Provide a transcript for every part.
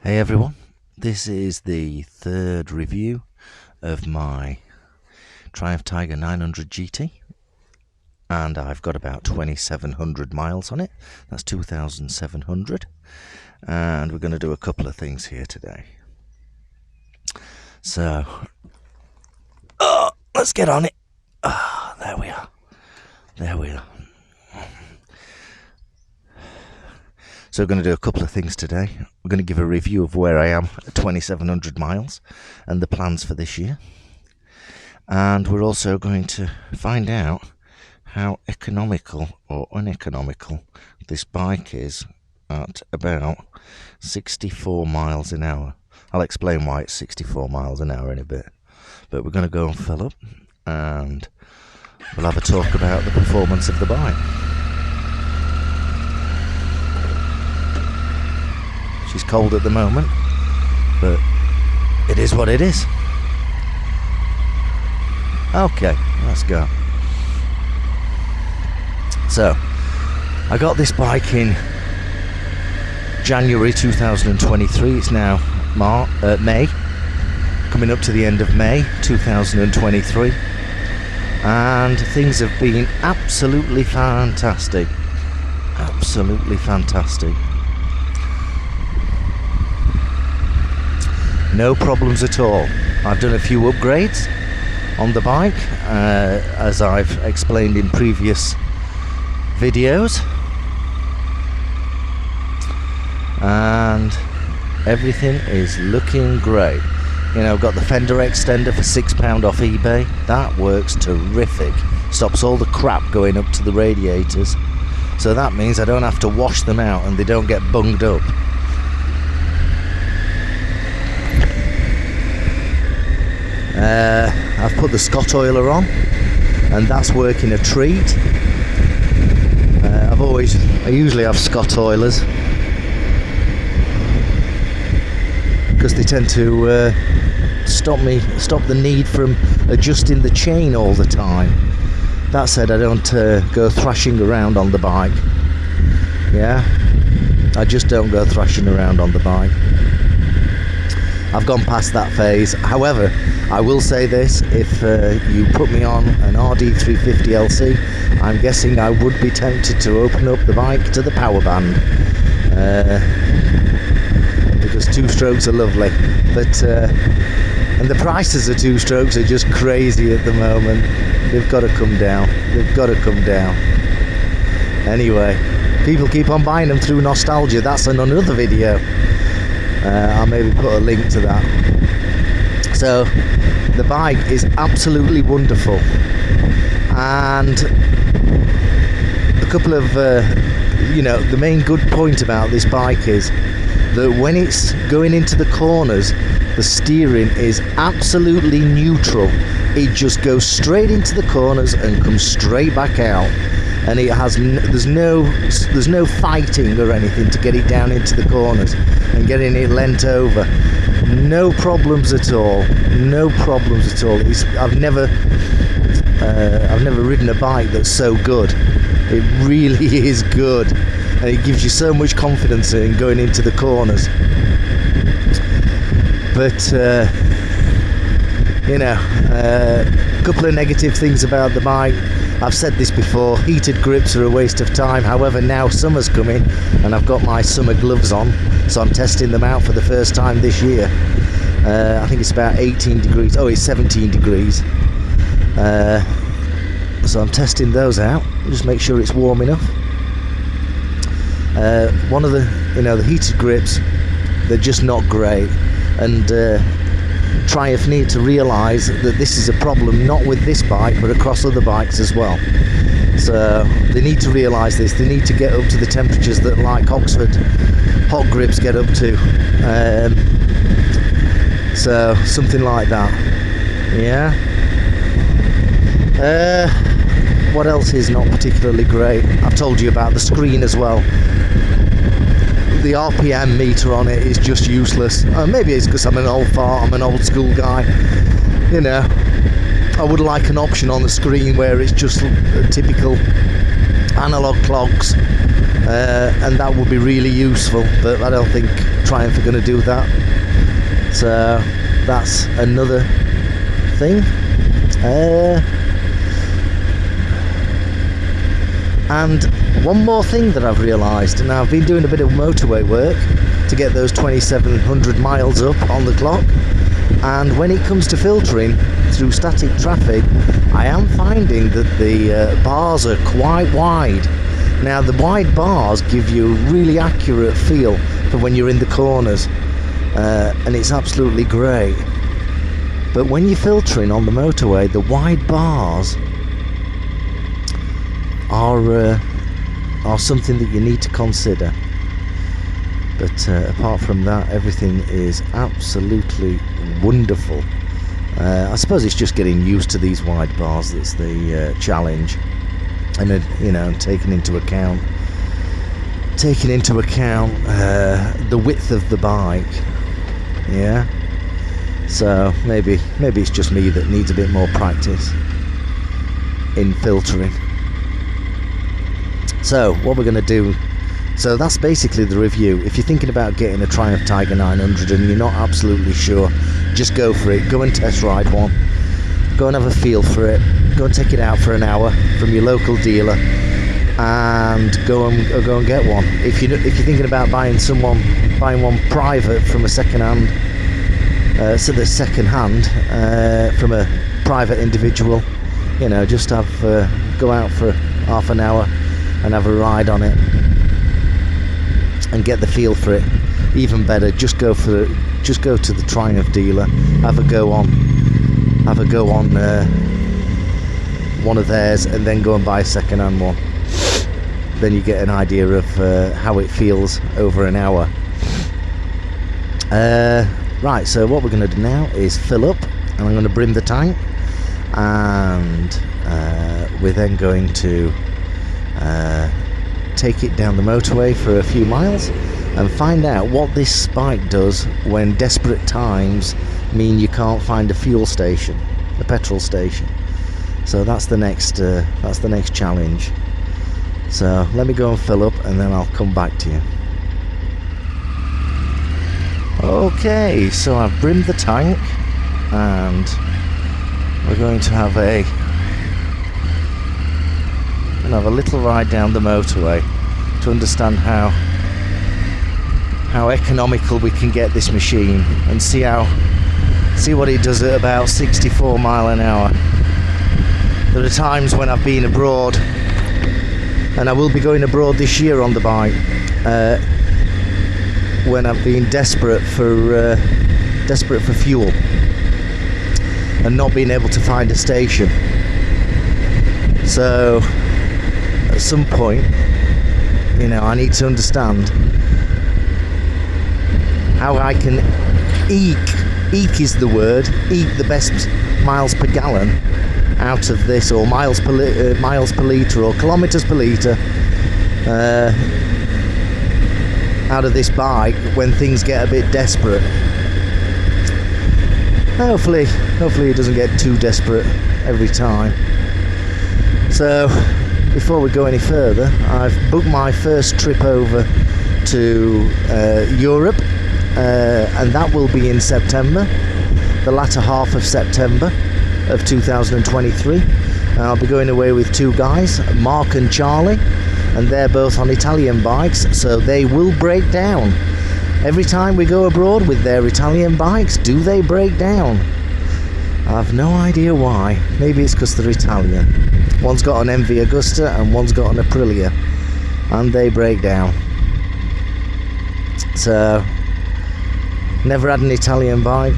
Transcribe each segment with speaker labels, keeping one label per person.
Speaker 1: Hey everyone, this is the third review of my Triumph Tiger 900 GT, and I've got about 2,700 miles on it. That's 2,700, and we're going to do a couple of things here today. So, let's get on it. There we are. So we're going to do a couple of things today. We're going to give a review of where I am at 2,700 miles and the plans for this year. And we're also going to find out how economical or uneconomical this bike is at about 64 miles an hour. I'll explain why it's 64 miles an hour in a bit. But we're going to go and fill up and we'll have a talk about the performance of the bike. She's cold at the moment, but it is what it is. Okay, let's go. So, I got this bike in January 2023. It's now May, coming up to the end of May 2023, and things have been absolutely fantastic. Absolutely fantastic. No problems at all. I've done a few upgrades on the bike, as I've explained in previous videos, and everything is looking great. You know, I've got the fender extender for £6 off eBay. That works terrific. Stops all the crap going up to the radiators, so that means I don't have to wash them out and they don't get bunged up. I've put the Scott oiler on, and that's working a treat. I usually have Scott oilers because they tend to stop the need from adjusting the chain all the time. That said, I don't go thrashing around on the bike. Yeah, I just don't go thrashing around on the bike. I've gone past that phase. However, I will say this, if you put me on an RD350LC, I'm guessing I would be tempted to open up the bike to the power band, because two-strokes are lovely, but and the prices of two-strokes are just crazy at the moment. They've got to come down. Anyway, people keep on buying them through nostalgia. That's another video. I'll maybe put a link to that. So the bike is absolutely wonderful, and a couple of the main good point about this bike is that when it's going into the corners, the steering is absolutely neutral. It just goes straight into the corners and comes straight back out, and it has there's no fighting or anything to get it down into the corners and getting it leant over. No problems at all. I've never ridden a bike that's so good. It really is good, and it gives you so much confidence in going into the corners. But a couple of negative things about the bike. I've said this before, heated grips are a waste of time. However, now summer's coming and I've got my summer gloves on, so I'm testing them out for the first time this year. I think it's about 18 degrees. Oh, it's 17 degrees. So I'm testing those out, just make sure it's warm enough. One of the heated grips, they're just not great, and Triumph need to realise that this is a problem not with this bike but across other bikes as well. So they need to realise this. They need to get up to the temperatures that like Oxford hot grips get up to. So something like that. Yeah. What else is not particularly great? I've told you about the screen as well. The RPM meter on it is just useless. Maybe it's because I'm an old fart, I'm an old school guy. I would like an option on the screen where it's just typical analog clocks and that would be really useful, but I don't think Triumph are going to do that. So that's another thing. And one more thing that I've realised, and I've been doing a bit of motorway work to get those 2,700 miles up on the clock, and when it comes to filtering through static traffic, I am finding that the bars are quite wide. Now the wide bars give you a really accurate feel for when you're in the corners, and it's absolutely great. But when you're filtering on the motorway, the wide bars are something that you need to consider. But apart from that, everything is absolutely wonderful. I suppose it's just getting used to these wide bars that's the challenge, and taking into account the width of the bike. Yeah. So maybe it's just me that needs a bit more practice in filtering. So what we're going to do, so that's basically the review. If you're thinking about getting a Triumph Tiger 900 and you're not absolutely sure, just go for it. Go and test ride one. Go and have a feel for it. Go and take it out for an hour from your local dealer, and go and get one. If you're thinking about buying one private from a second-hand, from a private individual, just go out for half an hour and have a ride on it and get the feel for it. Even better, just go to the Triumph dealer, have a go on one of theirs, and then go and buy a second-hand one. Then you get an idea of how it feels over an hour. Right, so what we're going to do now is fill up, and I'm going to brim the tank, and we're then going to take it down the motorway for a few miles and find out what this bike does when desperate times mean you can't find a fuel station, a petrol station. So that's the next challenge. So let me go and fill up, and then I'll come back to you. Okay, so I've brimmed the tank, and we're going to have a little ride down the motorway to understand how economical we can get this machine, and see what it does at about 64 mile an hour. There are times when I've been abroad, and I will be going abroad this year on the bike, when I've been desperate for fuel and not being able to find a station. So at some point, I need to understand how I can eke is the word, eke the best miles per gallon out of this, or miles per litre, or kilometres per litre, out of this bike when things get a bit desperate. Hopefully it doesn't get too desperate every time. So before we go any further, I've booked my first trip over to Europe, and that will be in September, the latter half of September of 2023. I'll be going away with two guys, Mark and Charlie, and they're both on Italian bikes, so they will break down. Every time we go abroad with their Italian bikes, do they break down? I have no idea why. Maybe it's because they're Italian. One's got an MV Agusta and one's got an Aprilia, and they break down. So, never had an Italian bike,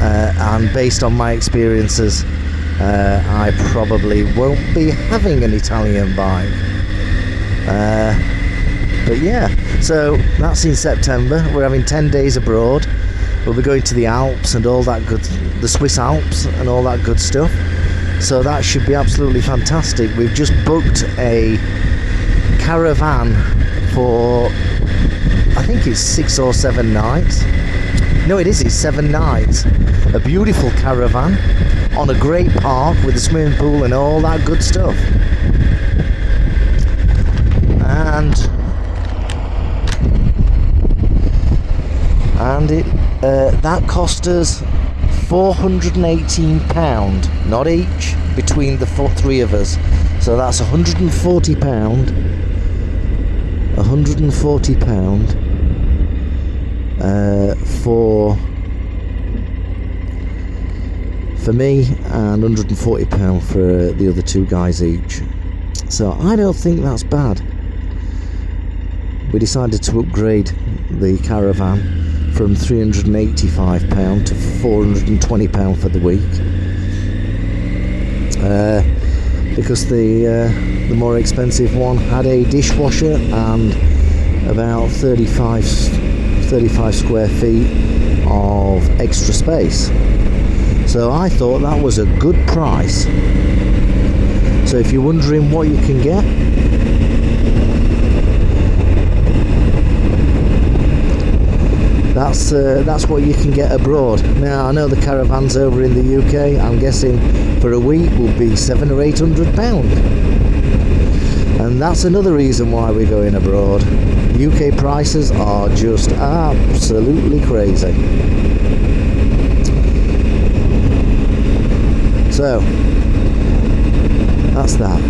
Speaker 1: and based on my experiences, I probably won't be having an Italian bike. But yeah, so that's in September. We're having 10 days abroad. We'll be going to the Alps and all that good, the Swiss Alps and all that good stuff. So that should be absolutely fantastic. We've just booked a caravan for, I think it's 6 or 7 nights. No, it's 7 nights. A beautiful caravan on a great park with a swimming pool and all that good stuff. And that cost us £418, not each, between the three of us. So that's £140, £140 for me, and £140 for the other two guys each. So I don't think that's bad. We decided to upgrade the caravan from £385 to £420 for the week, because the more expensive one had a dishwasher and about 35 square feet of extra space. So I thought that was a good price. So if you're wondering what you can get, that's what you can get abroad. Now I know the caravans over in the UK, I'm guessing for a week will be £700 or £800, and that's another reason why we're going abroad. UK prices are just absolutely crazy. So that's that.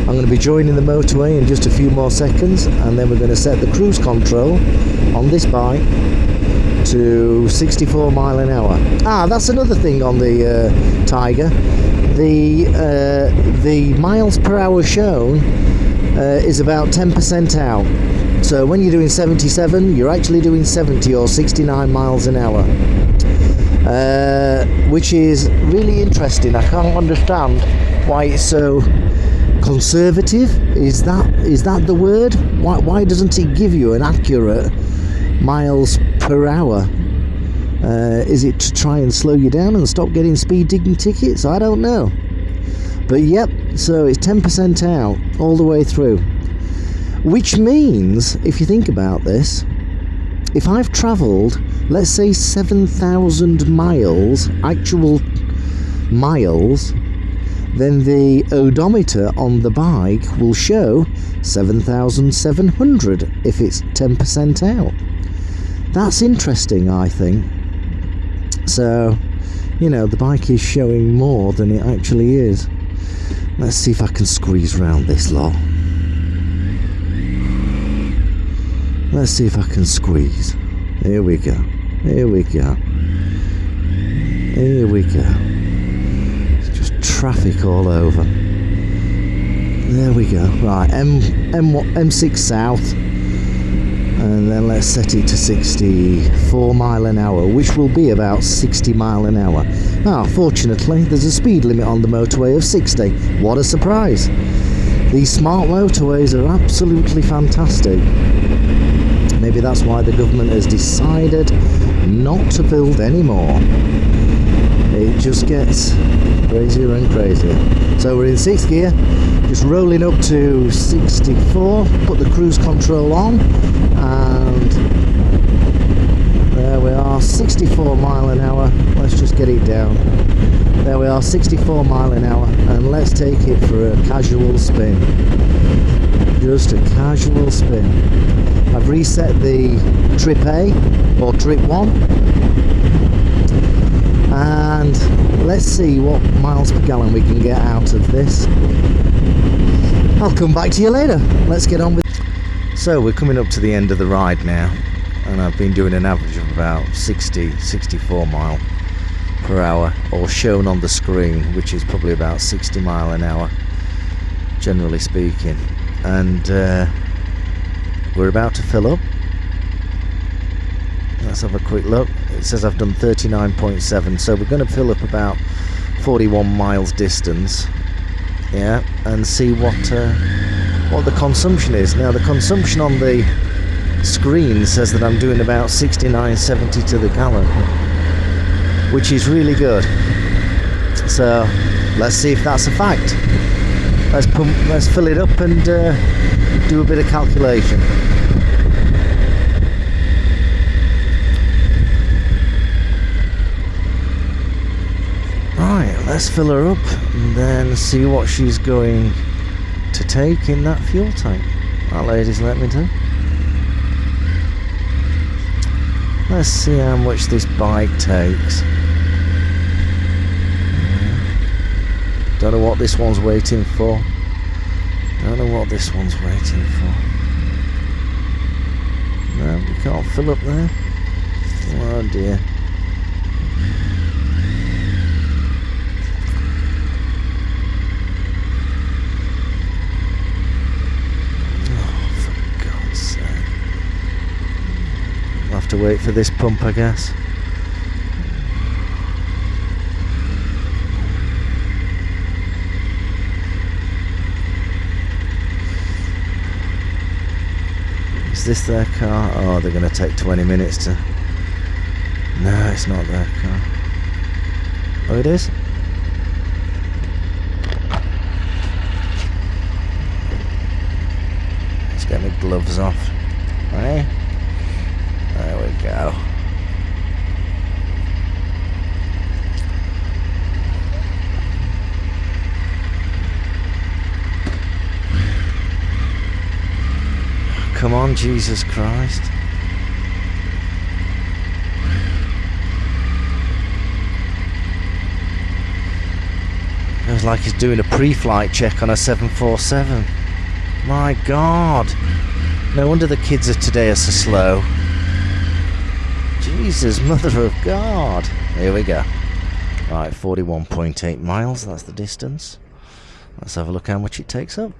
Speaker 1: I'm going to be joining the motorway in just a few more seconds, and then we're going to set the cruise control on this bike to 64 mile an hour. That's another thing on the Tiger. The miles per hour shown is about 10% out. So when you're doing 77, you're actually doing 70 or 69 miles an hour. Which is really interesting. I can't understand why it's so conservative. Is that the word? Why doesn't it give you an accurate miles per hour? Is it to try and slow you down and stop getting speed tickets? I don't know. But yep, so it's 10% out all the way through, which means, if you think about this, if I've travelled, let's say 7,000 miles, actual miles, then the odometer on the bike will show 7,700 if it's 10% out. That's interesting, I think. So, you know, the bike is showing more than it actually is. Let's see if I can squeeze around this lot. Let's see if I can squeeze. Here we go. Here we go. Here we go. It's just traffic all over. There we go. Right, M6 south. And then let's set it to 64 mile an hour, which will be about 60 mile an hour. Fortunately, there's a speed limit on the motorway of 60. What a surprise. These smart motorways are absolutely fantastic. Maybe that's why the government has decided not to build any more. It just gets crazier and crazier. So we're in 6th gear, just rolling up to 64, put the cruise control on, and there we are, 64 mile an hour. Let's just get it down. There we are, 64 mile an hour, and let's take it for a casual spin. Just a casual spin. I've reset the trip A or trip 1, and let's see what miles per gallon we can get out of this. I'll come back to you later. Let's get on with. So we're coming up to the end of the ride now, and I've been doing an average of about 64 mile per hour, or shown on the screen, which is probably about 60 mile an hour, generally speaking. And we're about to fill up. Let's have a quick look. It says I've done 39.7, so we're going to fill up about 41 miles distance, yeah, and see what the consumption is. Now the consumption on the screen says that I'm doing about 69.70 to the gallon, which is really good. So let's see if that's a fact. Let's fill it up and do a bit of calculation. Right, let's fill her up and then see what she's going to take in that fuel tank. That lady's let me do. Let's see how much this bike takes. Don't know what this one's waiting for. Don't know what this one's waiting for. No, you can't fill up there. Oh dear. Oh, for God's sake. I'll have to wait for this pump, I guess. Is this their car? Oh, they're going to take 20 minutes to... No, it's not their car. Oh, it is? Let's get my gloves off. Right? There we go. Come on, Jesus Christ. It was like he's doing a pre-flight check on a 747. My God. No wonder the kids of today are so slow. Jesus, mother of God. Here we go. Right, 41.8 miles, that's the distance. Let's have a look how much it takes up.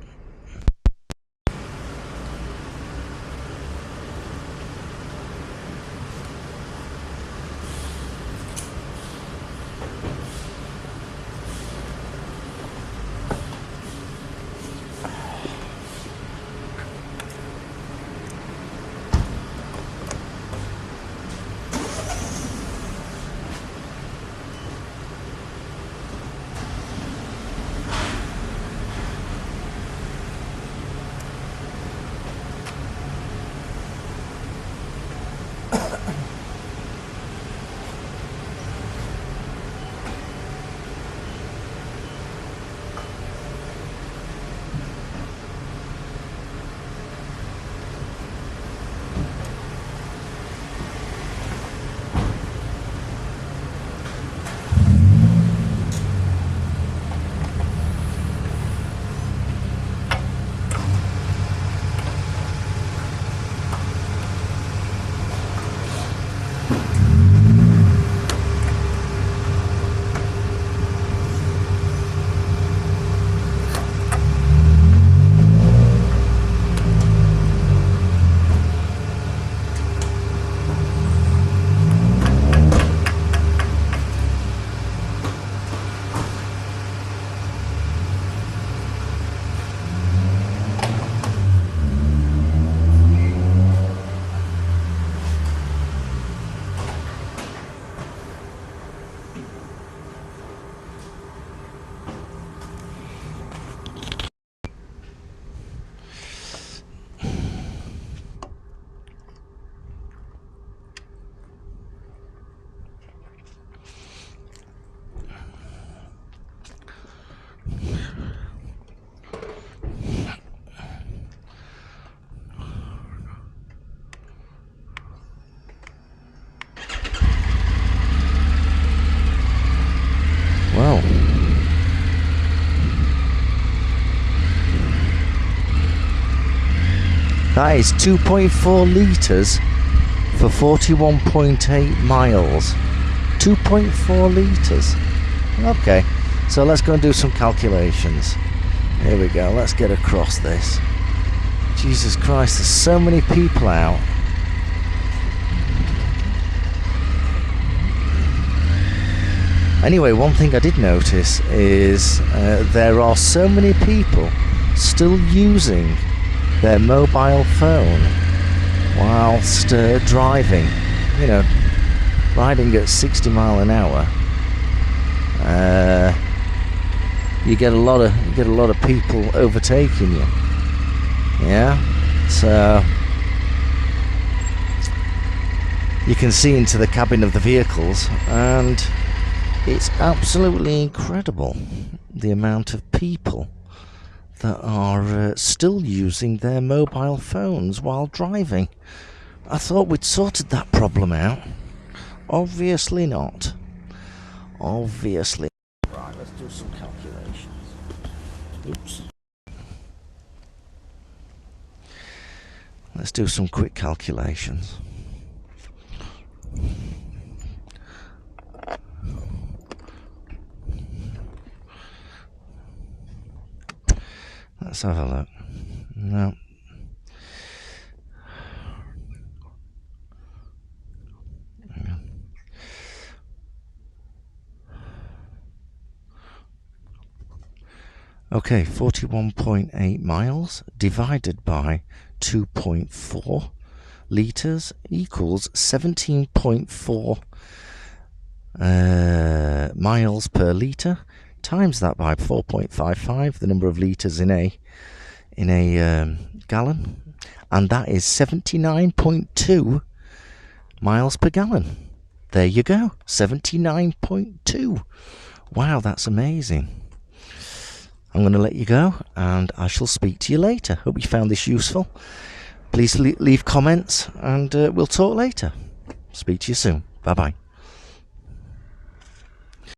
Speaker 1: Wow. That is 2.4 litres for 41.8 miles. 2.4 litres. Okay, so let's go and do some calculations. Here we go, let's get across this. Jesus Christ, there's so many people out. Anyway, one thing I did notice is there are so many people still using their mobile phone whilst driving. You know, riding at 60 mile an hour. You get a lot of people overtaking you. Yeah, so you can see into the cabin of the vehicles, and it's absolutely incredible the amount of people that are still using their mobile phones while driving. I thought we'd sorted that problem out. Obviously not. Obviously. Right, let's do some calculations. Oops. Let's do some quick calculations. Let's have a look. No. Okay, 41.8 miles divided by 2.4 litres equals 17.4 miles per litre. Times that by 4.55, the number of litres in a gallon, and that is 79.2 miles per gallon. There you go, 79.2. Wow, that's amazing. I'm going to let you go, and I shall speak to you later. Hope you found this useful. Please leave comments, and we'll talk later. Speak to you soon. Bye bye.